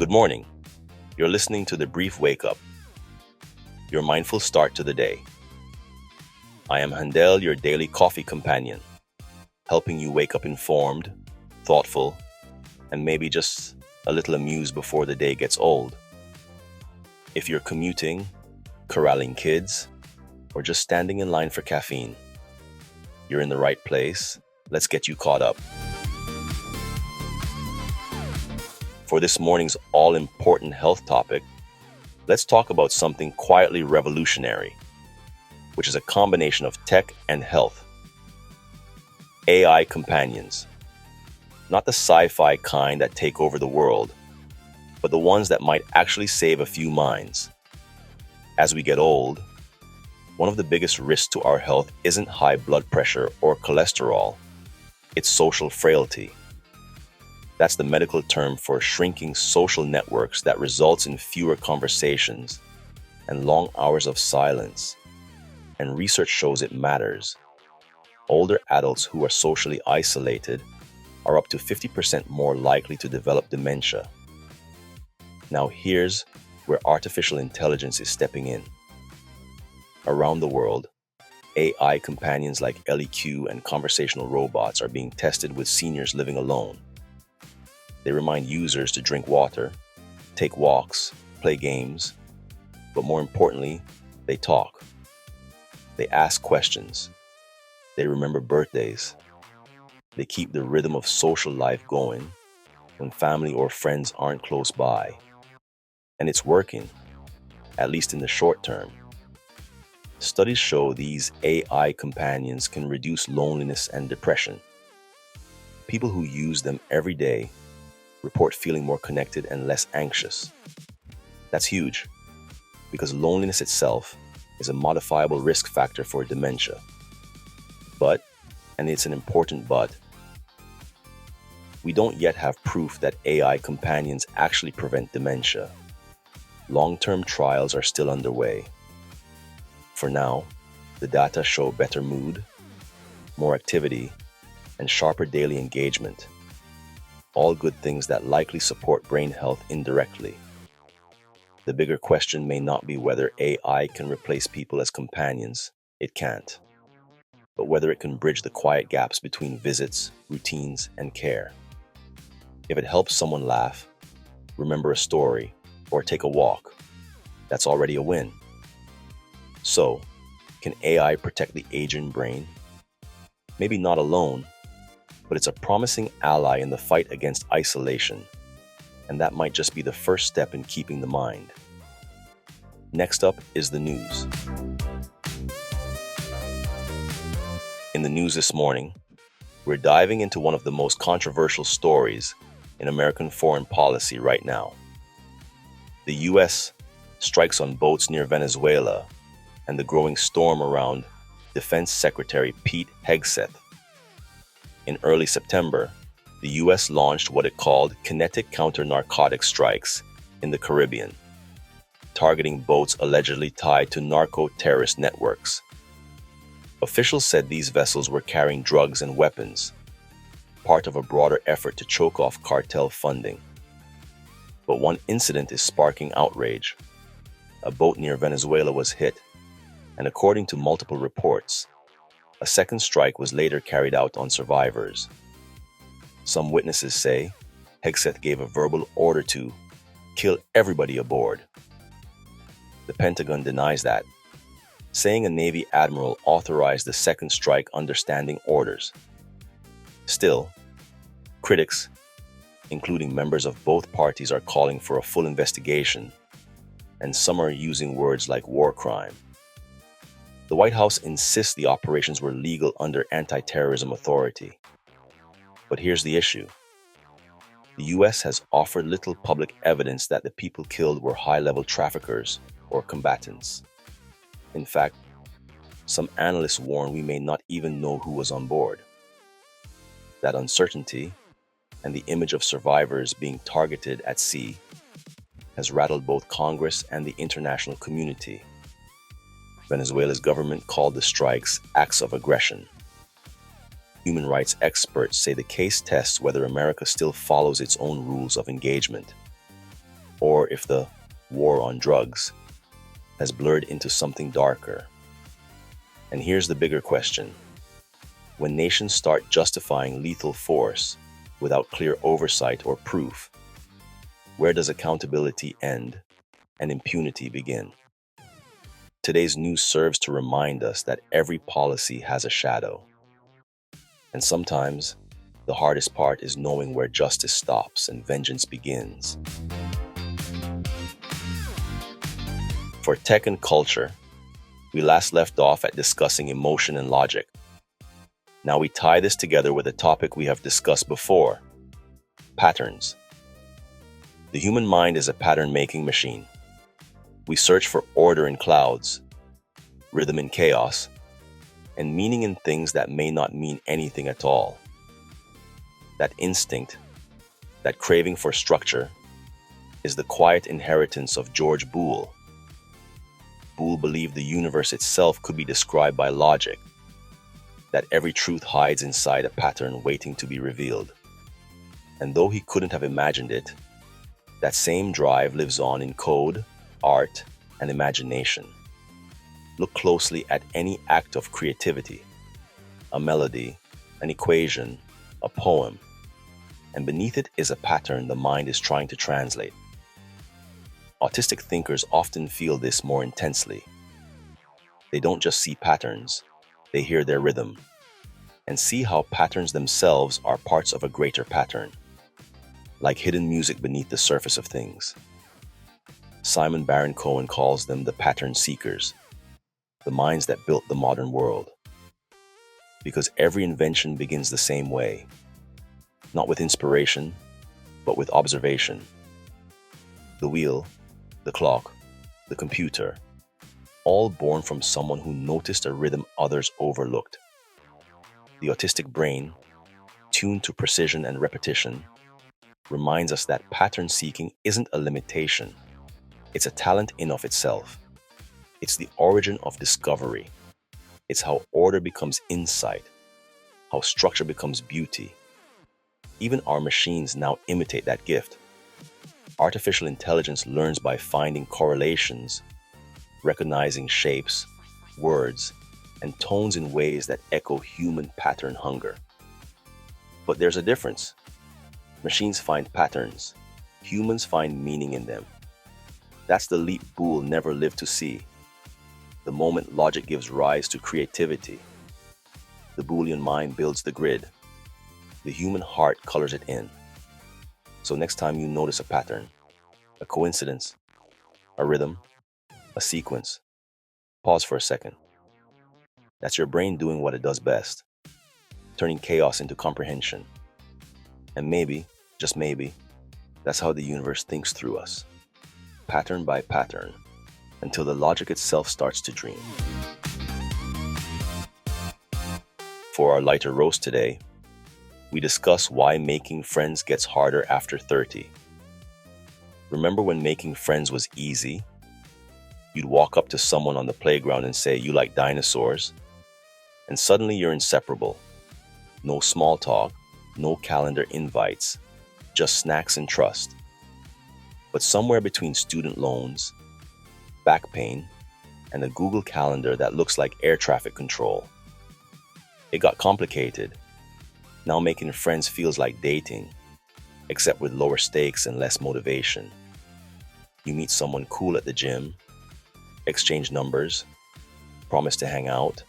Good morning. You're listening to The Brief Wake Up, your mindful start to the day. I am Handel, your daily coffee companion, helping you wake up informed, thoughtful, and maybe just a little amused before the day gets old. If you're commuting, corralling kids, or just standing in line for caffeine, you're in the right place. Let's get you caught up. For this morning's all-important health topic, let's talk about something quietly revolutionary, which is a combination of tech and health. AI companions. Not the sci-fi kind that take over the world, but the ones that might actually save a few minds. As we get old, one of the biggest risks to our health isn't high blood pressure or cholesterol, it's social frailty. That's the medical term for shrinking social networks that results in fewer conversations and long hours of silence. And research shows it matters. Older adults who are socially isolated are up to 50% more likely to develop dementia. Now here's where artificial intelligence is stepping in. Around the world, AI companions like LEQ and conversational robots are being tested with seniors living alone. They remind users to drink water, take walks, play games, but more importantly, they talk. They ask questions. They remember birthdays. They keep the rhythm of social life going when family or friends aren't close by. And it's working, at least in the short term. Studies show these AI companions can reduce loneliness and depression. People who use them every day report feeling more connected and less anxious. That's huge, because loneliness itself is a modifiable risk factor for dementia. But, and it's an important but, we don't yet have proof that AI companions actually prevent dementia. Long-term trials are still underway. For now, the data show better mood, more activity, and sharper daily engagement. All good things that likely support brain health indirectly. The bigger question may not be whether AI can replace people as companions. It can't. But whether it can bridge the quiet gaps between visits, routines, and care. If it helps someone laugh, remember a story, or take a walk, that's already a win. So, can AI protect the aging brain? Maybe not alone, but it's a promising ally in the fight against isolation, and that might just be the first step in keeping the mind. Next up is the news. In the news this morning, we're diving into one of the most controversial stories in American foreign policy right now. The U.S. strikes on boats near Venezuela and the growing storm around Defense Secretary Pete Hegseth. In early September, the U.S. launched what it called kinetic counter-narcotic strikes in the Caribbean, targeting boats allegedly tied to narco-terrorist networks. Officials said these vessels were carrying drugs and weapons, part of a broader effort to choke off cartel funding. But one incident is sparking outrage. A boat near Venezuela was hit, and according to multiple reports, a second strike was later carried out on survivors. Some witnesses say Hegseth gave a verbal order to kill everybody aboard. The Pentagon denies that, saying a Navy admiral authorized the second strike under standing orders. Still, critics, including members of both parties, are calling for a full investigation, and some are using words like war crime. The White House insists the operations were legal under anti-terrorism authority. But here's the issue. The U.S. has offered little public evidence that the people killed were high-level traffickers or combatants. In fact, some analysts warn we may not even know who was on board. That uncertainty and the image of survivors being targeted at sea has rattled both Congress and the international community. Venezuela's government called the strikes acts of aggression. Human rights experts say the case tests whether America still follows its own rules of engagement. or if the war on drugs has blurred into something darker. And here's the bigger question. When nations start justifying lethal force without clear oversight or proof, where does accountability end and impunity begin? Today's news serves to remind us that every policy has a shadow. And sometimes, the hardest part is knowing where justice stops and vengeance begins. For tech and culture, we last left off at discussing emotion and logic. Now we tie this together with a topic we have discussed before: patterns. The human mind is a pattern-making machine. We search for order in clouds, rhythm in chaos, and meaning in things that may not mean anything at all. That instinct, that craving for structure, is the quiet inheritance of George Boole. Boole believed the universe itself could be described by logic, that every truth hides inside a pattern waiting to be revealed. And though he couldn't have imagined it, that same drive lives on in code, art, and imagination. Look closely at any act of creativity, a melody, an equation, a poem, and beneath it is a pattern the mind is trying to translate. Autistic thinkers often feel this more intensely. They don't just see patterns, they hear their rhythm, and see how patterns themselves are parts of a greater pattern, like hidden music beneath the surface of things. Simon Baron-Cohen calls them the pattern seekers, the minds that built the modern world. Because every invention begins the same way, not with inspiration, but with observation. The wheel, the clock, the computer, all born from someone who noticed a rhythm others overlooked. The autistic brain, tuned to precision and repetition, reminds us that pattern seeking isn't a limitation. It's a talent in of itself. It's the origin of discovery. It's how order becomes insight, how structure becomes beauty. Even our machines now imitate that gift. Artificial intelligence learns by finding correlations, recognizing shapes, words, and tones in ways that echo human pattern hunger. But there's a difference. Machines find patterns. Humans find meaning in them. That's the leap Boole never lived to see. The moment logic gives rise to creativity, the Boolean mind builds the grid. The human heart colors it in. So next time you notice a pattern, a coincidence, a rhythm, a sequence, pause for a second. That's your brain doing what it does best, turning chaos into comprehension. And maybe, just maybe, that's how the universe thinks through us, pattern by pattern, until the logic itself starts to dream. For our lighter roast today, we discuss why making friends gets harder after 30. Remember when making friends was easy? You'd walk up to someone on the playground and say, "You like dinosaurs?" And suddenly you're inseparable. No small talk, no calendar invites, just snacks and trust. But somewhere between student loans, back pain, and a Google Calendar that looks like air traffic control, it got complicated. Now making friends feels like dating, except with lower stakes and less motivation. You meet someone cool at the gym, exchange numbers, promise to hang out,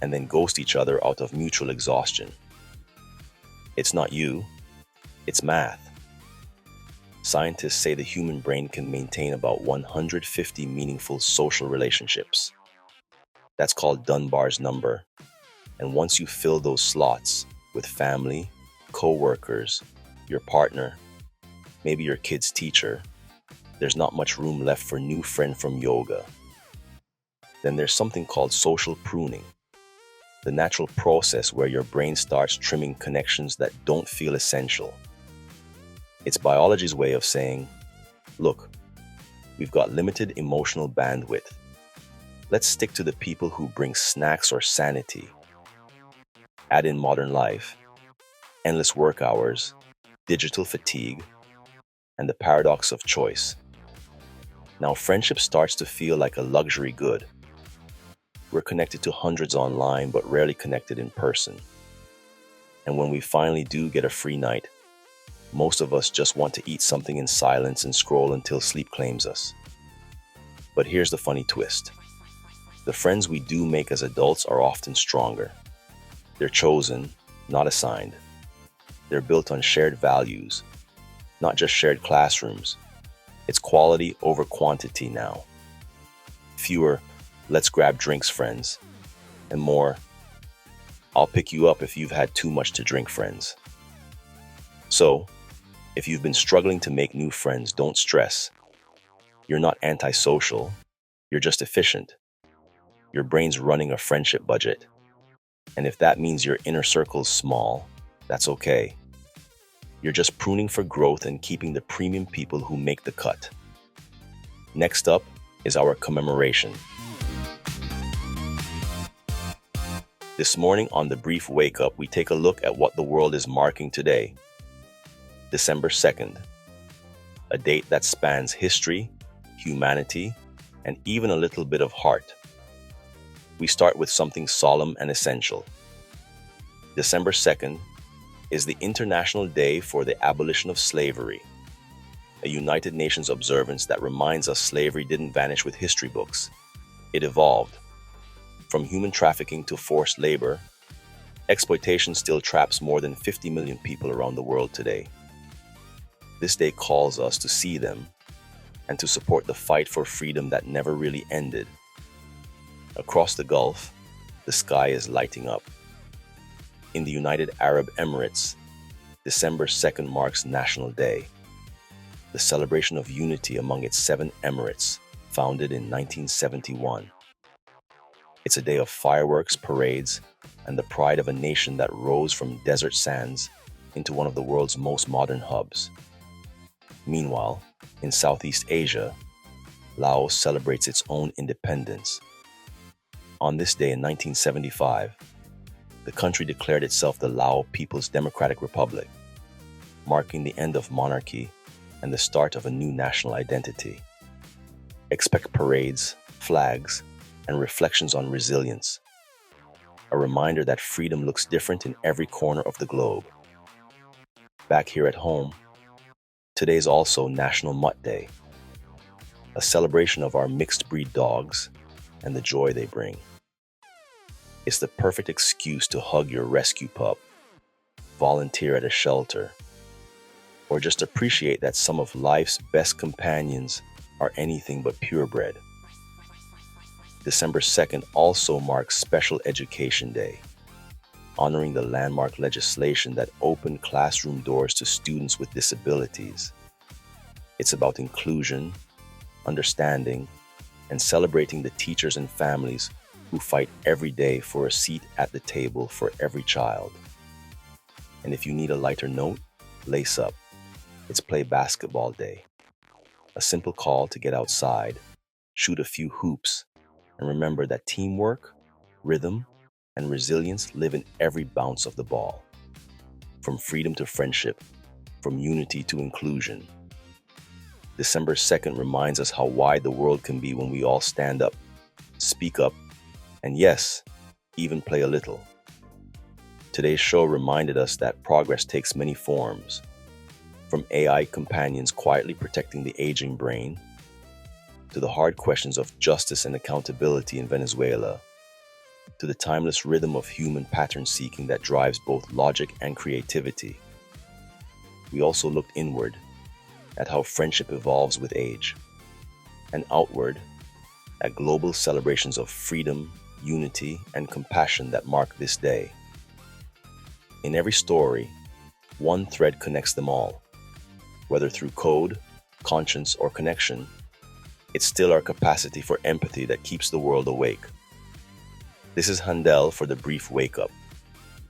and then ghost each other out of mutual exhaustion. It's not you, it's math. Scientists say the human brain can maintain about 150 meaningful social relationships. That's called Dunbar's number. And once you fill those slots with family, co-workers, your partner, maybe your kid's teacher, there's not much room left for new friend from yoga. Then there's something called social pruning, the natural process where your brain starts trimming connections that don't feel essential. It's biology's way of saying, look, we've got limited emotional bandwidth. Let's stick to the people who bring snacks or sanity. Add in modern life, endless work hours, digital fatigue, and the paradox of choice. Now, friendship starts to feel like a luxury good. We're connected to hundreds online, but rarely connected in person. And when we finally do get a free night, most of us just want to eat something in silence and scroll until sleep claims us. But here's the funny twist. The friends we do make as adults are often stronger. They're chosen, not assigned. They're built on shared values, not just shared classrooms. It's quality over quantity now. Fewer, let's grab drinks friends, and more, I'll pick you up if you've had too much to drink friends. So, if you've been struggling to make new friends, don't stress. You're not antisocial, you're just efficient. Your brain's running a friendship budget. And if that means your inner circle's small, that's okay. You're just pruning for growth and keeping the premium people who make the cut. Next up is our commemoration. This morning on the Brief Wake Up, we take a look at what the world is marking today. December 2nd, a date that spans history, humanity, and even a little bit of heart. We start with something solemn and essential. December 2nd is the International Day for the Abolition of Slavery, a United Nations observance that reminds us slavery didn't vanish with history books. It evolved. From human trafficking to forced labor, exploitation still traps more than 50 million people around the world today. This day calls us to see them and to support the fight for freedom that never really ended. Across the Gulf, the sky is lighting up. In the United Arab Emirates, December 2nd marks National Day, the celebration of unity among its 7 emirates, founded in 1971. It's a day of fireworks, parades, and the pride of a nation that rose from desert sands into one of the world's most modern hubs. Meanwhile, in Southeast Asia, Laos celebrates its own independence. On this day in 1975, the country declared itself the Lao People's Democratic Republic, marking the end of monarchy and the start of a new national identity. Expect parades, flags, and reflections on resilience, a reminder that freedom looks different in every corner of the globe. Back here at home, today is also National Mutt Day, a celebration of our mixed breed dogs and the joy they bring. It's the perfect excuse to hug your rescue pup, volunteer at a shelter, or just appreciate that some of life's best companions are anything but purebred. December 2nd also marks Special Education Day, honoring the landmark legislation that opened classroom doors to students with disabilities. It's about inclusion, understanding, and celebrating the teachers and families who fight every day for a seat at the table for every child. And if you need a lighter note, lace up. It's Play Basketball Day, a simple call to get outside, shoot a few hoops, and remember that teamwork, rhythm, and resilience live in every bounce of the ball. From freedom to friendship, from unity to inclusion. December 2nd reminds us how wide the world can be when we all stand up, speak up, and yes, even play a little. Today's show reminded us that progress takes many forms, from AI companions quietly protecting the aging brain, to the hard questions of justice and accountability in Venezuela, to the timeless rhythm of human pattern seeking that drives both logic and creativity. We also looked inward at how friendship evolves with age, and outward at global celebrations of freedom, unity, and compassion that mark this day. In every story, one thread connects them all. Whether through code, conscience, or connection, it's still our capacity for empathy that keeps the world awake. This is Handel for the Brief Wake Up.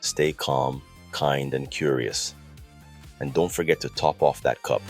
Stay calm, kind, and curious. And don't forget to top off that cup.